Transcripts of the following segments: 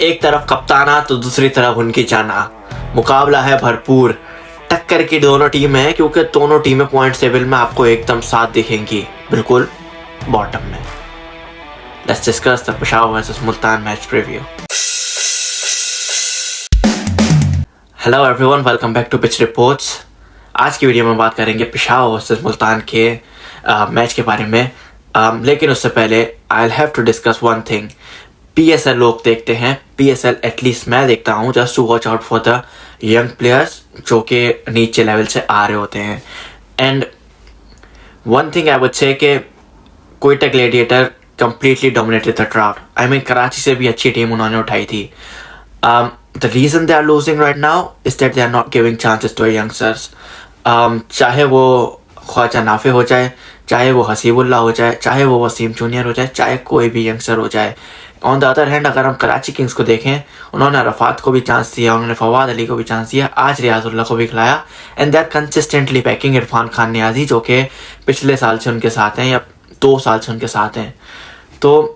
एक तरफ कप्ताना तो दूसरी तरफ उनकी जाना। मुकाबला है भरपूर, टक्कर की दोनों टीम है क्योंकि दोनों टीमें पॉइंट टेबल में आपको एकदम साथ दिखेंगी, बिल्कुल बॉटम में। Let's discuss the Peshawar versus Multan match preview. Hello everyone, welcome back to pitch reports. आज की वीडियो में बात करेंगे पेशावर वर्सेस मुल्तान के मैच के बारे में। लेकिन उससे पहले I will have to discuss one thing. PSL लोग देखते हैं, PSL एटलीस्ट मैं देखता हूँ just to watch out for the young players जो कि नीचे लेवल से आ रहे होते हैं। And one thing I would say कि Quetta gladiator completely dominated the draft. I mean Karachi से भी अच्छी टीम उन्होंने उठाई थी। The reason they are losing right now is that they are not giving chances to youngsters. चाहे वो ख्वाजा नाफे हो जाए, चाहे वो हसीबुल्ला हो जाए, चाहे वो वसीम जूनियर हो जाए, चाहे कोई भी यंगस्टर हो जाए। ऑन द अदर हैंड अगर हम कराची किंग्स को देखें, उन्होंने रफात को भी चांस दिया, उन्होंने फवाद अली को भी चांस दिया, आज रियाजुल्लाह को भी खिलाया। And they are consistently backing Irfan Khan Niazi जो कि पिछले साल से उनके साथ हैं या 2 साल से उनके साथ हैं। तो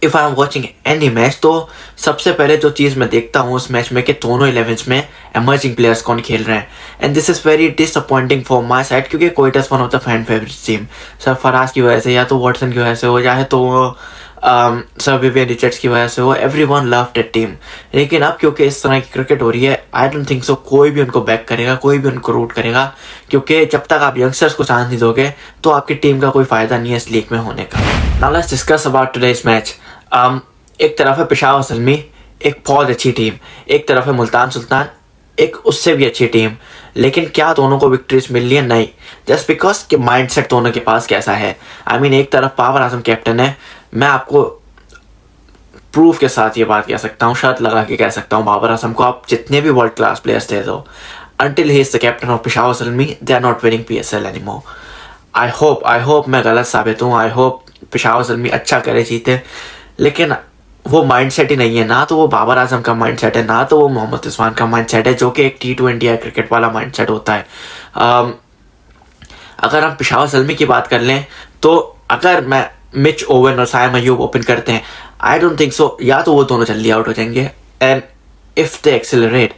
if I am watching any match तो सबसे पहले जो चीज़ मैं देखता हूँ उस मैच में कि दोनों 11s में एमर्जिंग प्लेयर्स कौन खेल रहे हैं। And this is very disappointing for my side क्योंकि Quetta is one of the fan favourite team. Sir Faraz की वजह से या तो वॉटसन की वजह से हो, चाहे तो सर विवियन रिचर्ड्स की वजह से हो, एवरीवन लव्ड दैट टीम। लेकिन अब क्योंकि इस तरह की क्रिकेट हो रही है, आई डोंट थिंक सो कोई भी उनको बैक करेगा, कोई भी उनको रूट करेगा, क्योंकि जब तक आप यंगस्टर्स को चांस नहीं दोगे तो आपकी टीम का कोई फ़ायदा नहीं है इस लीग में होने का। Now let's discuss about today's match. एक तरफ है पेशावर सलमी, एक बहुत अच्छी टीम, एक तरफ है मुल्तान सुल्तान, एक उससे भी अच्छी टीम। लेकिन क्या दोनों को विक्ट्रीज मिल रही है? नहीं, जस्ट बिकॉज कि माइंडसेट दोनों के पास कैसा है। आई मीन एक तरफ बाबर आजम कैप्टन है, मैं आपको प्रूफ के साथ ये बात कह सकता हूँ, शर्त लगा के कह सकता हूँ, बाबर आजम को आप जितने भी वर्ल्ड क्लास प्लेयर्स दे दो, until he is the captain of Peshawar सलमी they are not winning PSL anymore. I hope मैं गलत साबित हूँ, I hope पेशावर सलमी अच्छा करे, जीते। लेकिन वो माइंडसेट ही नहीं है, ना तो वो बाबर आजम का माइंडसेट है, ना तो वो मोहम्मद रिजवान का माइंडसेट है जो कि एक T20 या क्रिकेट वाला माइंडसेट होता है। अगर हम पेशावर सलमी की बात कर लें तो अगर मैं मिच ओवन और साइम अयूब ओपन करते हैं, आई डोंट थिंक सो या तो वो दोनों जल्दी आउट हो जाएंगे। एंड इफ दे एक्सेलरेट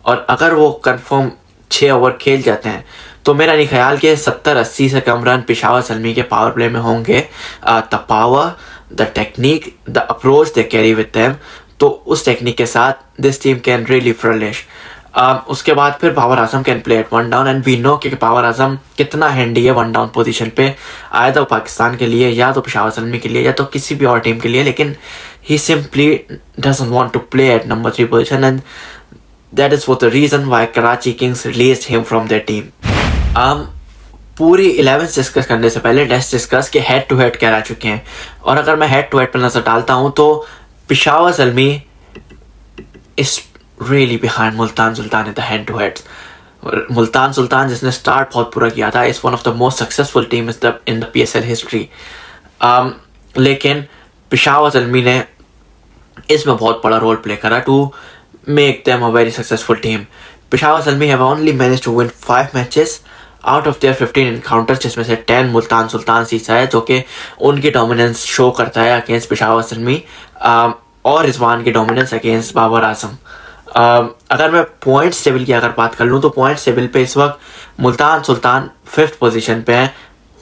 और अगर वो कंफर्म 6 ओवर खेल जाते हैं तो मेरा नहीं ख्याल कि 70-80 से कम रन पेशावर सलमी के पावर प्ले में होंगे। The power, the technique, the approach they carry with them, तो उस टेक्निक के साथ this team can really flourish. उसके बाद फिर Babar Azam can play at 1 down and we know कि बाबर आजम कितना हैंडी है 1 डाउन पोजीशन पे, आया तो पाकिस्तान के लिए या तो पेशावर सलमी के लिए या तो किसी भी और टीम के लिए। लेकिन ही simply doesn't want to play at number 3 position and that is the reason why Karachi kings released him from their team. पूरी 11 डिस्कस करने से पहले लेट्स डिस्कस कि हेड टू हेड क्या रह चुके हैं। और अगर मैं हेड टू हेड पर नजर डालता हूँ तो Peshawar Zalmi is really behind Multan Sultan in the head to head. Multan Sultan जिसने स्टार्ट बहुत पूरा किया था, is one of the most successful team in the PSL history. लेकिन पेशावर सलमी ने इसमें बहुत बड़ा रोल प्ले करा to make them a very successful team. Peshawar Zalmi have only managed to win 5 matches out of their 15 encounters, जिसमें से 10 मुल्तान सुल्तान सीसा है जो कि उनकी डोमिनेंस शो करता है अगेंस्ट पेशावर सलमी और रिजवान की डोमिनेंस अगेंस्ट बाबर आजम। अगर मैं पॉइंट्स टेबल की अगर बात कर लूँ तो पॉइंट्स टेबल पे इस वक्त मुल्तान सुल्तान 5th पोजीशन पे है।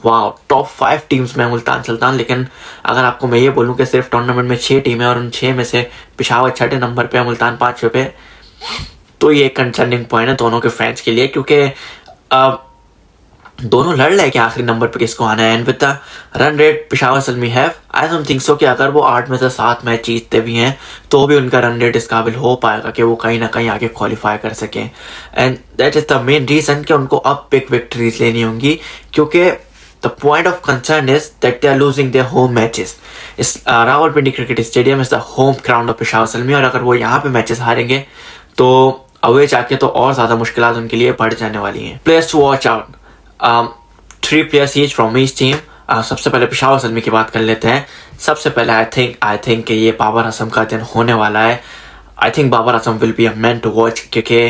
वाह, टॉप 5 टीम्स में मुल्तान सुल्तान। लेकिन अगर आपको मैं ये बोलूँ कि सिर्फ टूर्नामेंट में 6 टीमें और उन 6 में से पेशावर 6ठे नंबर पे है, मुल्तान 5वें पे, तो ये एक कंसर्निंग पॉइंट है दोनों के फैंस के लिए, क्योंकि दोनों लड़ रहे कि आखिरी नंबर पे किसको आना है। And with the run rate Peshawar Zalmi have, I don't think so कि अगर वो 8 में से 7 मैच जीतते भी हैं तो भी उनका रन रेट इस काबिल हो पाएगा कि वो कहीं ना कहीं आगे क्वालिफाई कर सकें। And that is the main reason कि उनको अब बिग विक्ट्रीज लेनी होंगी, क्योंकि the point of concern is that they are losing their home matches. इस Rawalpindi cricket stadium is the home ground of Peshawar Zalmi, और अगर वो यहाँ पे मैचेस हारेंगे तो अवे जाके तो और ज़्यादा मुश्किलात उनके लिए बढ़ जाने वाली हैं। Players to watch out, 3 players each from each team। सबसे पहले पेशावर सलमी की बात कर लेते हैं। सबसे पहले आई थिंक कि ये बाबर आजम का दिन होने वाला है। I think Babar Azam will be a man to watch, क्योंकि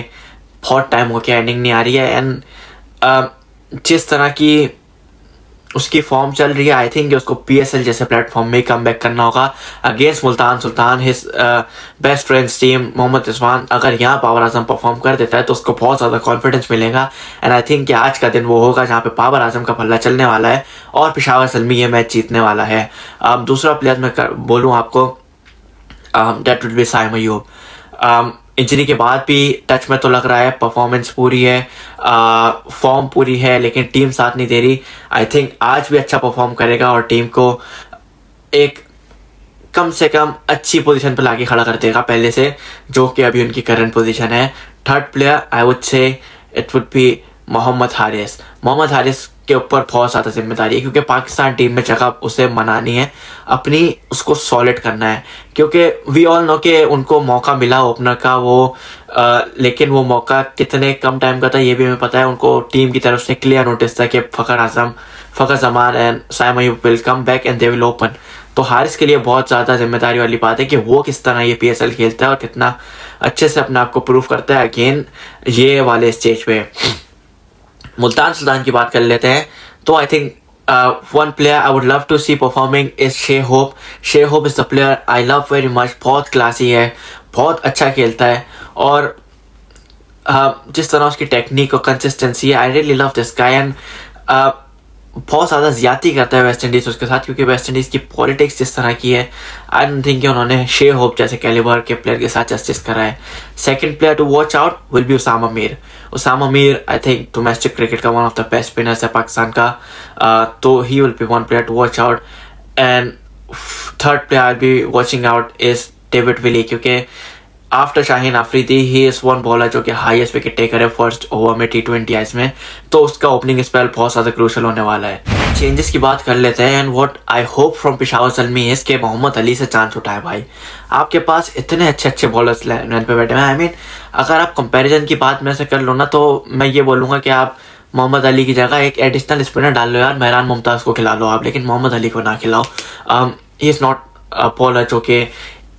बहुत टाइम हो गया एंडिंग नहीं आ रही है। एंड जिस तरह की उसकी फॉर्म चल रही है। आई थिंक उसको PSL जैसे प्लेटफॉर्म में कम बैक करना होगा against Multan Sultan, his best friends team Mohammad Rizwan. अगर यहाँ बाबर आजम परफॉर्म कर देता है तो उसको बहुत ज़्यादा कॉन्फिडेंस मिलेगा। एंड आई थिंक कि आज का दिन वो होगा जहाँ पे बाबर आजम का पल्ला चलने वाला है और पेशावर ज़ल्मी ये मैच जीतने वाला है। दूसरा प्लेयर मैं बोलूँ आपको, that would be Saim Ayub. Injury के बाद भी टच में तो लग रहा है, परफॉर्मेंस पूरी है, फॉर्म पूरी है, लेकिन टीम साथ नहीं दे रही। आई थिंक आज भी अच्छा परफॉर्म करेगा और टीम को एक कम से कम अच्छी पोजीशन पर लाके खड़ा कर देगा पहले से, जो कि अभी उनकी करंट पोजीशन है। Third player I would say it would be Mohammad Haris. Mohammad Haris के ऊपर बहुत ज़्यादा जिम्मेदारी है, क्योंकि पाकिस्तान टीम में जगह उसे मनानी है, अपनी उसको सॉलिड करना है। क्योंकि वी ऑल नो कि उनको मौका मिला ओपनर का वो लेकिन वो मौका कितने कम टाइम का था ये भी हमें पता है। उनको टीम की तरफ से क्लियर नोटिस था कि Fakhar Zaman and Saim Ayub will come back and they will open. तो हारिस के लिए बहुत ज़्यादा जिम्मेदारी वाली बात है कि वो किस तरह ये PSL खेलता है और कितना अच्छे से अपने आप को प्रूव करता है अगेन ये वाले स्टेज पे। मुल्तान सुल्तान की बात कर लेते हैं तो I think one player I would love to see performing is Shai Hope. Shai Hope is the player I love very much. बहुत क्लासी है, बहुत अच्छा खेलता है और जिस तरह उसकी टेक्निक और कंसिस्टेंसी है, I really love this guy. And बहुत ज़्यादा ज़्यादती करता है वेस्ट इंडीज़ उसके साथ, क्योंकि वेस्ट इंडीज़ की पॉलिटिक्स जिस तरह की है, आई डोंट थिंक कि उन्होंने शे होप जैसे कैलिबर के प्लेयर के साथ जस्टिस करा है। Second player to watch out will be Usama Mir. Usama Mir I think domestic cricket का one of the best spinners है पाकिस्तान का, तो he will be one player to watch out. And third player I be watching out is David Willey, क्योंकि after Shaheen Afridi he is one bowler जो कि highest wicket taker है first over में T20 में, तो उसका ओपनिंग स्पेल बहुत ज़्यादा क्रूशल होने वाला है। चेंजेस की बात कर लेते हैं। And what I hope from Peshawar Zalmi is के मोहम्मद अली से चांस उठाए। भाई आपके पास इतने अच्छे अच्छे बॉलर्स लाइन पे बैठे हैं। आई मीन अगर आप कंपेरिजन की बात मेरे से कर लो ना, तो मैं ये बोलूँगा कि आप मोहम्मद अली की जगह एक एडिशनल स्पिनर डाल लो यार, मेहरान मुमताज़ को खिला लो आप, लेकिन मोहम्मद अली को ना खिलाओ। ही इज़ नॉट बॉलर जो कि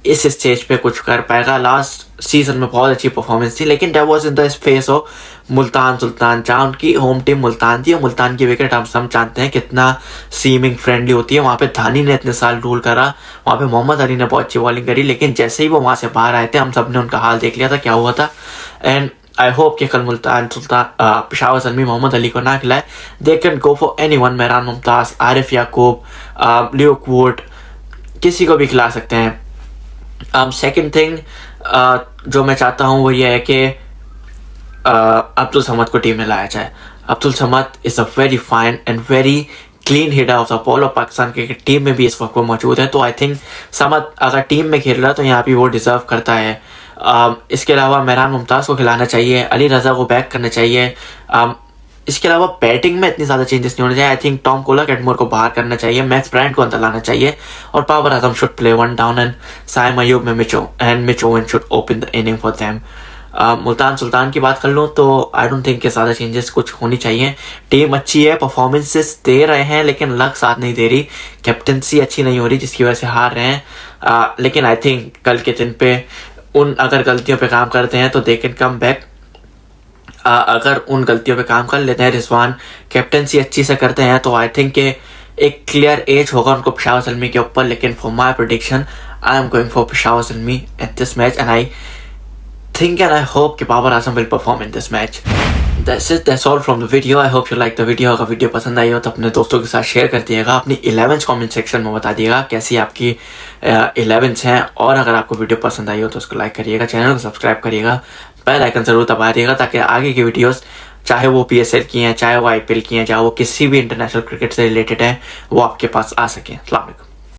इस स्टेज पे कुछ कर पाएगा। लास्ट सीजन में बहुत अच्छी परफॉर्मेंस थी, लेकिन that was in the face of Multan Sultan, जहाँ उनकी होम टीम मुल्तान थी और मुल्तान की विकेट हम सब जानते हैं कितना सीमिंग फ्रेंडली होती है। वहाँ पे धानी ने इतने साल रूल करा, वहाँ पे मोहम्मद अली ने बहुत अच्छी बॉलिंग करी, लेकिन जैसे ही वो वहाँ से बाहर आए थे हम सब ने उनका हाल देख लिया था क्या हुआ था। एंड आई होप कि कल मुल्तान सुल्तान पेशावर ज़ल्मी मोहम्मद अली को ना खिलाए। They can go for anyone, Mehran Mumtaz, Arif Yakub, Luke Wood, किसी को भी खिला सकते हैं। सेकंड थिंग जो मैं चाहता हूँ वो ये है कि अब्दुल समद को टीम में लाया जाए। Abdul Samad is a very fine and very clean hitter of the ball, और पाकिस्तान की टीम में भी इस वक्त वो मौजूद है। तो आई थिंक समद अगर टीम में खेल रहा है तो यहाँ भी वो डिज़र्व करता है। इसके अलावा मेहरान मुमताज़ को खिलाना चाहिए, अली रज़ा को बैक करना चाहिए। इसके अलावा बैटिंग में इतनी ज़्यादा चेंजेस नहीं होने चाहिए। आई थिंक टॉम कोलर कैटमोर को बाहर करना चाहिए, मैक्स ब्रायंट को अंदर लाना चाहिए, और Babar Azam should play one down and Saim Ayub में Mitch Owen should open the inning for them. Multan Sultan की बात कर लूँ तो आई डोंट थिंक कि ज़्यादा चेंजेस कुछ होनी चाहिए। टीम अच्छी है, परफॉर्मेंसेस दे रहे हैं, लेकिन लक साथ नहीं दे रही, कैप्टनसी अच्छी नहीं हो रही जिसकी वजह से हार रहे हैं। लेकिन आई थिंक कल के दिन पे उन अगर गलतियों पे काम करते हैं तो दे कैन कम बैक। अगर उन गलतियों पे काम कर लेते हैं, रिजवान कैप्टनसी अच्छी से करते हैं, तो आई थिंक कि एक क्लियर एज होगा उनको पेशावर ज़ल्मी के ऊपर। लेकिन for my prediction I am going for Peshawar Zalmi at this match, and I think and I hope कि बाबर आजम will perform in this match. That's all from the video. I hope you like the video. अगर video पसंद आई हो तो अपने दोस्तों के साथ share कर दिएगा, अपनी 11th कमेंट सेक्शन में बता दिएगा कैसी आपकी 11th हैं, और अगर आपको वीडियो पसंद आई हो तो उसको लाइक करिएगा, चैनल को सब्सक्राइब करिएगा, बेल आइकन ज़रूर दबा दिएगा ताकि आगे की वीडियोस चाहे वो PSL की हैं, चाहे वो IPL की हैं, चाहे वो किसी भी इंटरनेशनल क्रिकेट से रिलेटेड है, वो आपके पास आ सकें। अस्सलाम वालेकुम।